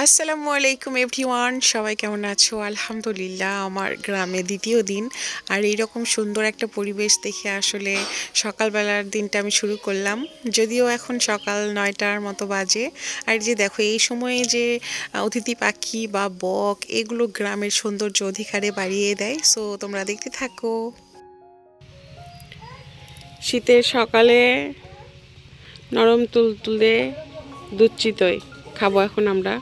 আসসালামু আলাইকুম এভরিওয়ান, সবাই কেমন আছো? আলহামদুলিল্লাহ, আমার গ্রামে দ্বিতীয় দিন। আর এইরকম সুন্দর একটা পরিবেশ দেখে আসলে সকালবেলার দিনটা আমি শুরু করলাম। যদিও এখন সকাল 9টার মতো বাজে। আর যে দেখো, এই সময়ে যে অতিথি পাখি বা বক এগুলো গ্রামের সৌন্দর্য অধিকারে বাড়িয়ে দেয়। সো তোমরা দেখতে থাকো। শীতের সকালে নরম তুলতুলে দুধ চিতই খাবো এখন আমরা।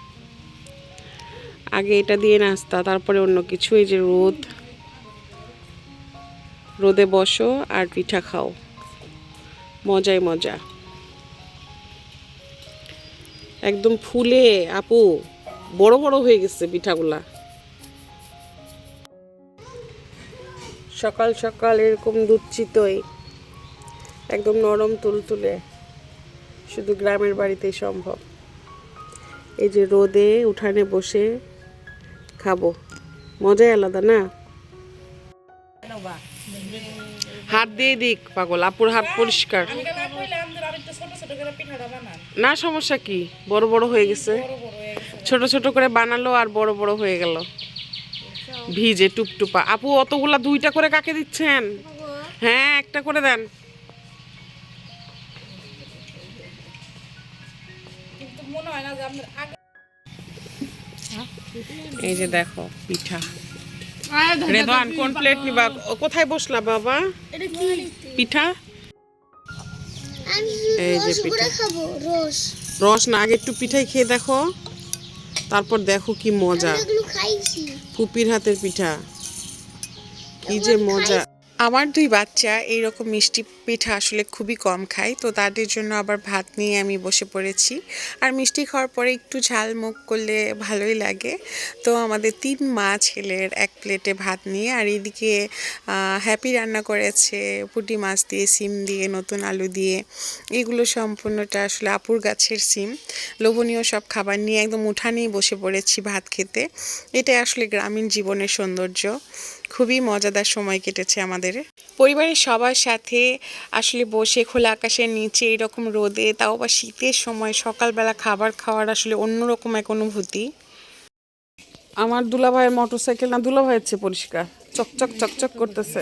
আগে এটা দিয়ে নাস্তা, তারপরে অন্য কিছু। এই যে রোদে বসো আর পিঠা খাও, মজাই মজা। একদম ফুলে আপু বড় বড় হয়ে গেছে পিঠাগুলা। সকাল সকাল এরকম দুধ চিতই একদম নরম তুলতুলে শুধু গ্রামের বাড়িতেই সম্ভব। এই যে রোদে উঠানে বসে খাবো, মজাই আলাদা না? হাত দিয়ে দিক পাগল, আপুর হাত পরিষ্কার না, সমস্যা কি? বড় বড় হয়ে গেছে, ছোট ছোট করে বানালো আর বড় বড় হয়ে গেল ভিজে টুপটুপা। আপু অতগুলা দুইটা করে কাকে দিচ্ছেন? হ্যাঁ, একটা করে দেন। এই যে দেখো পিঠা। রেদওয়ান কোন প্লেট নিবা? কোথায় বসলা বাবা? পিঠা, এই যে পিঠা। রস না, আগে একটু পিঠাই খেয়ে দেখো, তারপর দেখো কি মজা। ফুপির হাতের পিঠা কি যে মজা। আমার দুই বাচ্চা এইরকম মিষ্টি পিঠা আসলে খুবই কম খায়, তো তাদের জন্য আবার ভাত নিয়ে আমি বসে পড়েছি। আর মিষ্টি খাওয়ার পরে একটু ঝাল মুখ করলে ভালোই লাগে। তো আমাদের 3 মা ছেলের এক প্লেটে ভাত নিয়ে, আর এইদিকে হ্যাপি রান্না করেছে পুঁটি মাছ দিয়ে, সিম দিয়ে, নতুন আলু দিয়ে। এগুলো সম্পূর্ণটা আসলে আপুর গাছের সিম। লোভনীয় সব খাবার নিয়ে একদম উঠানেই বসে পড়েছি ভাত খেতে। এটাই আসলে গ্রামীণ জীবনের সৌন্দর্য। খুবই মজাদার সময় কেটেছে আমাদের পরিবারের সবার সাথে। আসলে বসে খোলা আকাশের নিচে এরকম রোদে, তাও বা শীতের সময় সকালবেলা খাবার খাওয়ার আসলে অন্যরকম এক অনুভূতি। আমার দুলাভাইয়ের মোটরসাইকেল না, দুলাভাইয়ের চেয়ে পরিষ্কার, চকচক চকচক করতেছে।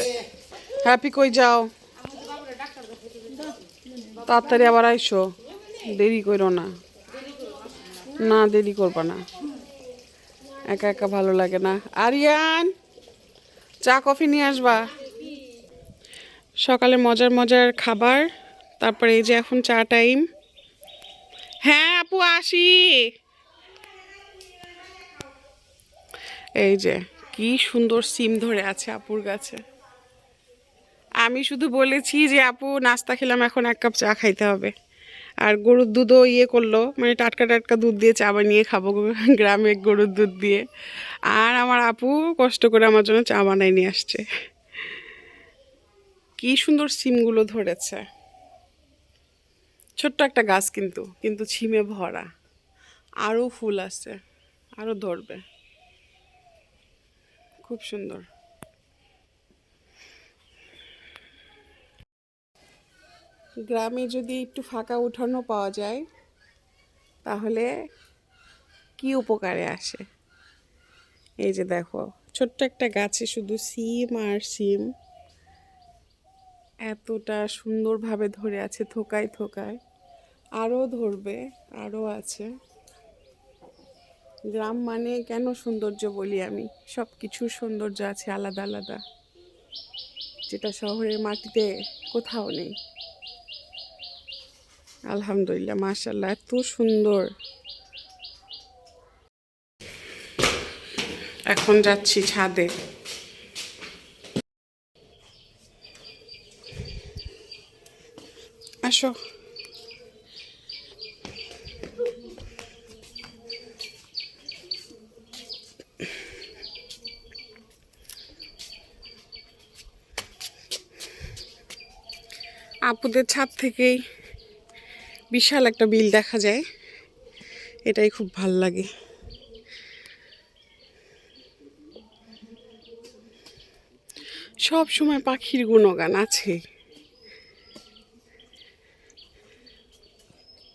হ্যাপি কই যাও? তাড়াতাড়ি আবার আইসো, দেরি করো না। না, দেরি করবা না, একা একা ভালো লাগে না। আরিয়ান, চা কফি নিয়ে আসবা। সকালে মজার মজার খাবার, তারপরে এই যে এখন চা টাইম। হ্যাঁ আপু, আসি। এই যে কি সুন্দর সিম ধরে আছে আপুর গাছে। আমি শুধু বলেছি যে আপু নাস্তা খেলাম, এখন 1 কাপ চা খাইতে হবে। আর গরুর দুধও করলো, মানে টাটকা টাটকা দুধ দিয়ে চা বানিয়ে খাবো, গ্রামে গরুর দুধ দিয়ে। আর আমার আপু কষ্ট করে আমার জন্য চা বানাই নিয়ে আসছে। কি সুন্দর সিমগুলো ধরেছে। ছোট্ট একটা গাছ, কিন্তু কিন্তু ছিমে ভরা। আরও ফুল আছে, আরও ধরবে। খুব সুন্দর। গ্রামে যদি একটু ফাঁকা উঠানো পাওয়া যায় তাহলে কি উপকারে আসে। এই যে দেখো, ছোট্ট একটা গাছে শুধু সিম আর সিম, এতটা সুন্দরভাবে ধরে আছে থোকায় থোকায়। আরও ধরবে, আরও আছে। গ্রাম মানে কেন সৌন্দর্য বলি আমি, সব কিছুর সৌন্দর্য আছে আলাদা আলাদা, যেটা শহরের মাটিতে কোথাও নেই। আলহামদুলিল্লাহ, মাশাআল্লাহ, এত সুন্দর। এখন যাচ্ছি ছাদে। আসো। আপুদের ছাদ থেকেই বিশাল একটা বিল দেখা যায়, এটাই খুব ভাল লাগে। সব সময় পাখির গুণগান আছে।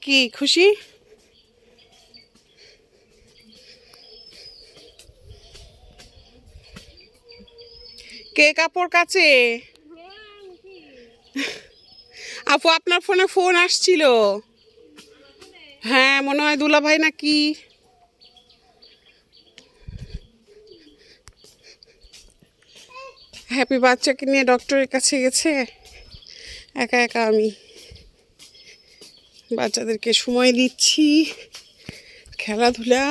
কি খুশি? কে কাপড় কাচে? আপু আপনার ফোনে ফোন আসছিল। হ্যাঁ মনে হয় দুলা ভাই নাকি। হ্যাপি বাচ্চাকে নিয়ে ডক্টরের কাছে গেছে, একা একা আমি বাচ্চাদেরকে সময় দিচ্ছি, খেলাধুলা।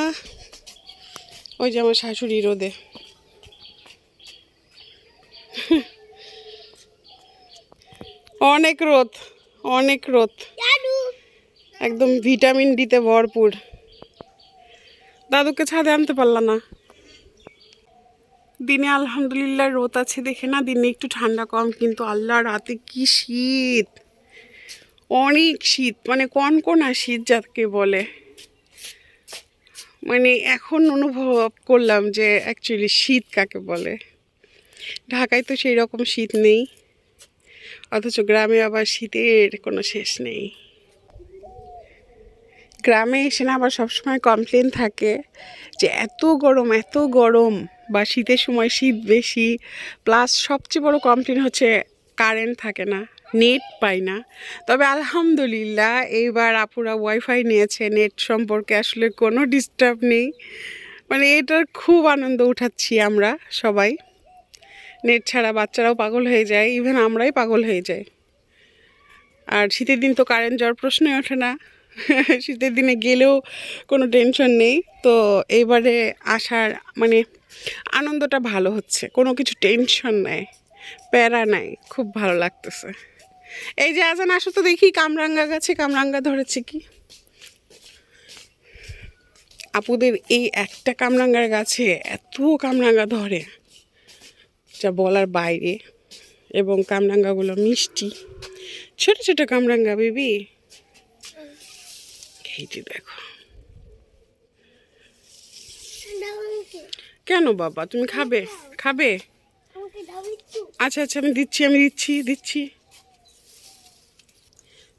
ওই যে আমার শাশুড়ি রোদে। অনেক রোদ, অনেক রোদ, একদম ভিটামিন ডিতে ভরপুর। দাদুকে ছাদে আনতে পারলাম না। দিনে আলহামদুলিল্লাহ রোদ আছে দেখে না, দিনে একটু ঠান্ডা কম, কিন্তু আল্লাহ রাতে কি শীত, অনেক শীত, মানে কনকনা শীত যাকে বলে। মানে এখন অনুভব করলাম যে অ্যাকচুয়ালি শীত কাকে বলে। ঢাকায় তো সেই রকম শীত নেই, অথচ গ্রামে আবার শীতের কোনো শেষ নেই। গ্রামে এসে না আবার সবসময় কমপ্লেন থাকে যে এত গরম, এত গরম, বা শীতের সময় শীত বেশি। প্লাস সবচেয়ে বড় কমপ্লেন হচ্ছে কারেন্ট থাকে না, নেট পাই না। তবে আলহামদুলিল্লাহ এইবার আপুরা ওয়াইফাই নিয়েছে, নেট সম্পর্কে আসলে কোনো ডিস্টার্ব নেই। মানে এটার খুব আনন্দ উঠাচ্ছি আমরা সবাই। নেট ছাড়া বাচ্চারাও পাগল হয়ে যায়, ইভেন আমরাই পাগল হয়ে যাই। আর শীতের দিন তো কারেন্ট যাওয়ার প্রশ্নই ওঠে না। শীতের দিনে গেলেও কোনো টেনশন নেই। তো এইবারে আসার মানে আনন্দটা ভালো হচ্ছে, কোনো কিছু টেনশন নাই, প্যারা নাই, খুব ভালো লাগতেছে। এই যে আজান আসো তো দেখি, কামরাঙ্গা গাছে কামরাঙ্গা ধরেছে কি। আপুদের এই একটা কামরাঙ্গার গাছে এত কামরাঙ্গা ধরে যা বলার বাইরে। এবং কামরাঙ্গাগুলো মিষ্টি, ছোট ছোট কামরাঙ্গা বেবি। এই যে দেখো। কেন বাবা, তুমি খাবে? খাবে? আচ্ছা আচ্ছা, আমি দিচ্ছি।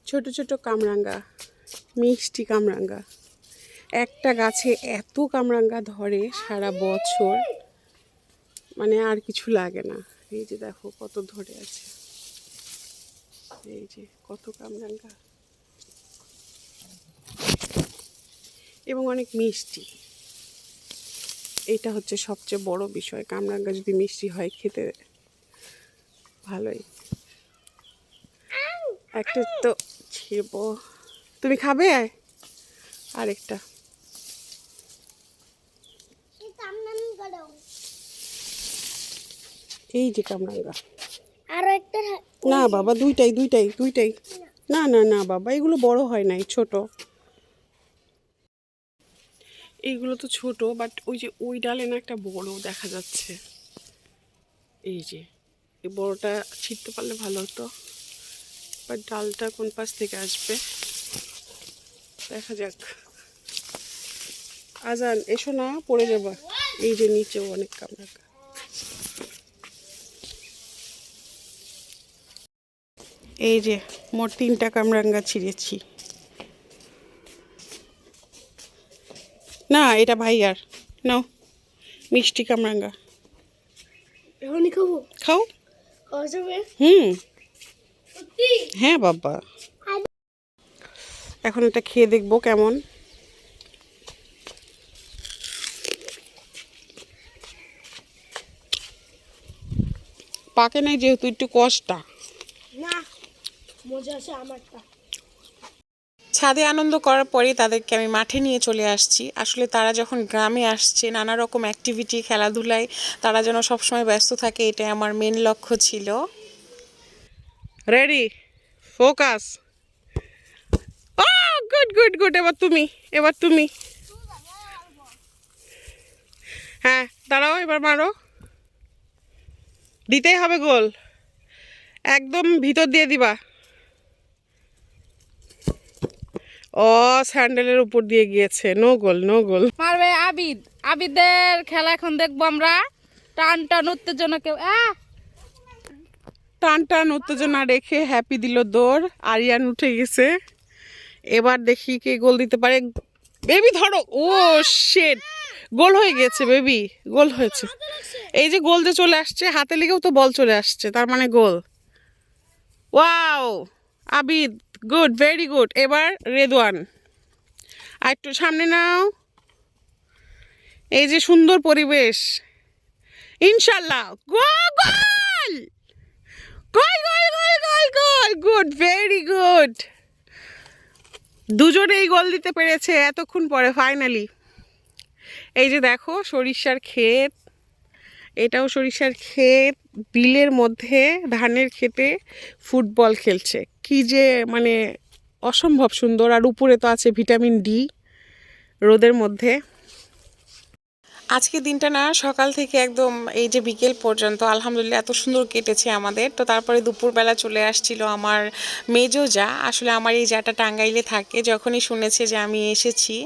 ছোট ছোট কামরাঙ্গা, মিষ্টি কামরাঙ্গা। একটা গাছে এত কামরাঙ্গা ধরে সারা বছর, মানে আর কিছু লাগে না। এই যে দেখো কত ধরে আছে, এই যে কত কামরাঙ্গা, এবং অনেক মিষ্টি। এটা হচ্ছে সবচেয়ে বড় বিষয়, কামরাঙ্গা যদি মিষ্টি হয় খেতে ভালোই। একটা তো ছিড়ব, তুমি খাবে? আরেকটা। এই যে কামরাঙ্গা। আরো একটা। না বাবা, দুইটাই। না না না বাবা, এগুলো বড় হয় নাই, ছোট। এইগুলো তো ছোট, বাট ওই যে ওই ডালে না একটা বড় দেখা যাচ্ছে। এই যে এই বড়টা ছিঁড়তে পারলে ভালো হতো, বাট ডালটা কোন পাশ থেকে আসবে দেখা যাক। আজান এসো না, পড়ে যাবা। এই যে নিচেও অনেক কামরাঙ্গা। এই যে মোট 3টা কামরাঙ্গা ছিঁড়েছি। না এটা ভাইয়ার, নাও মিষ্টি কামরাঙ্গা। এখনই খাবো? খাও। খাওয়া যাবে? হ্যাঁ বাবা, এখন এটা খেয়ে দেখবো কেমন। পাকে নাই যেহেতু একটু কষ্টা। না, মজা আছে আমারটা। ছাদে আনন্দ করার পরে তাদেরকে আমি মাঠে নিয়ে চলে আসছি। আসলে তারা যখন গ্রামে আসছে, নানা রকম অ্যাক্টিভিটি, খেলাধুলায় তারা যেন সবসময় ব্যস্ত থাকে, এটাই আমার মেন লক্ষ্য ছিল। Ready, focus. Oh good good good, এবার তুমি। হ্যাঁ দাঁড়াও, এবার মারো। দিতেই হবে গোল, একদম ভিতর দিয়ে দিবা। ও স্যান্ডেলের উপর দিয়ে গিয়েছে, নো গোল। মারবে আবিদ। আবিদের খেলা এখন দেখবো আমরা। টান টান উত্তেজনা কেউ টান উত্তেজনা রেখে হ্যাপি দিল দৌড়, আরিয়ান উঠে গেছে। এবার দেখি কে গোল দিতে পারে। বেবি ধরো, ও শিট, গোল হয়ে গেছে বেবি, গোল হয়েছে। এই যে গোল যে চলে আসছে, হাতে লেগেও তো বল চলে আসছে, তার মানে গোল। Wow Abid, good, very good. এবার রেদওয়ান, আর একটু সামনে নাও। এই যে সুন্দর পরিবেশ, ইনশাল্লাহ গোল, গোল, গোল, গোল, গোল, গোল, গোল, গুড, ভেরি গুড। দুজনেই গোল দিতে পেরেছে এতক্ষণ পরে ফাইনালি। এই যে দেখো সরিষার ক্ষেত, এটাও সরিষার ক্ষেত, বিলের মধ্যে ধানের ক্ষেতে ফুটবল খেলছে, কি যে মানে অসম্ভব সুন্দর। আর উপরে তো আছে ভিটামিন ডি রোদের মধ্যে। আজকে দিনটা না সকাল থেকে একদম এই যে বিকেল পর্যন্ত আলহামদুলিল্লাহ এত সুন্দর কেটেছে আমাদের। তো তারপরে দুপুরবেলা চলে আসছিল আমার মেজো যা, আসলে আমার এই যাটা টাঙ্গাইলে থাকে, যখনই শুনেছে যে আমি এসেছি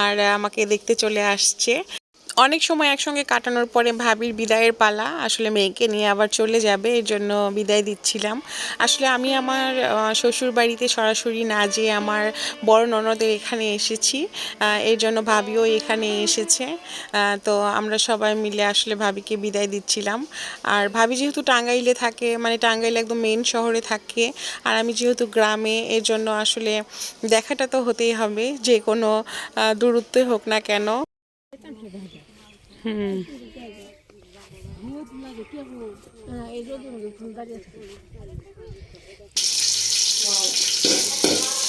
আর আমাকে দেখতে চলে আসছে। অনেক সময় একসঙ্গে কাটানোর পরে ভাবির বিদায়ের পালা, আসলে মেয়েকে নিয়ে আবার চলে যাবে, এর জন্য বিদায় দিচ্ছিলাম। আসলে আমি আমার শ্বশুর বাড়িতে সরাসরি না যেয়ে আমার বড় ননদের এখানে এসেছি, এর জন্য ভাবিও এখানে এসেছে। তো আমরা সবাই মিলে আসলে ভাবিকে বিদায় দিচ্ছিলাম। আর ভাবি যেহেতু টাঙ্গাইলে থাকে, মানে টাঙ্গাইলে একদম মেন শহরে থাকে, আর আমি যেহেতু গ্রামে, এর জন্য আসলে দেখাটা তো হতেই হবে, যে কোনো দূরত্বে হোক না কেন। হুম,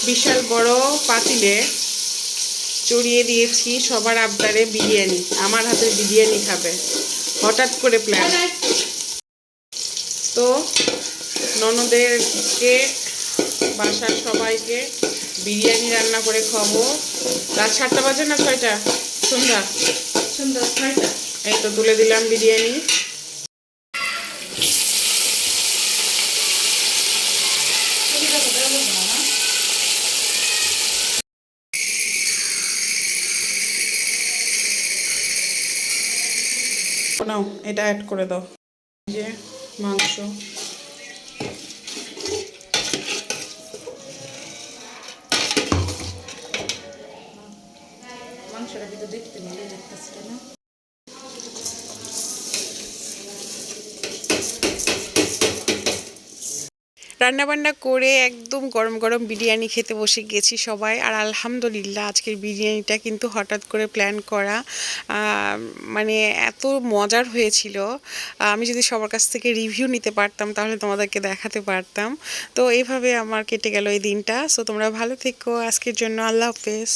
বিশাল বড় পাতিলে চড়িয়ে দিয়েছি সবার আবদারে বিরিয়ানি, আমার হাতের বিরিয়ানি খাবে, হঠাৎ করে প্ল্যান। তো ননদেরকে, বাসার সবাইকে বিরিয়ানি রান্না করে খাবো। রাত 7টা বাজে না 6টা? সন্ধ্যা 6টা। এই তো তুলে দিলাম বিরিয়ানি। নাও এটা অ্যাড করে দাও। যে মাংস, মাংসটা কিন্তু দেখতে ভালো লাগতেছে না? রান্নাবান্না করে একদম গরম গরম বিরিয়ানি খেতে বসে গেছি সবাই। আর আলহামদুলিল্লাহ আজকের বিরিয়ানিটা কিন্তু হঠাৎ করে প্ল্যান করা, মানে এত মজার হয়েছিল। আমি যদি সবার কাছ থেকে রিভিউ নিতে পারতাম তাহলে তোমাদেরকে দেখাতে পারতাম। তো এইভাবে আমার কেটে গেল এই দিনটা। সো তোমরা ভালো থেকো, আজকের জন্য আল্লাহ হাফেজ।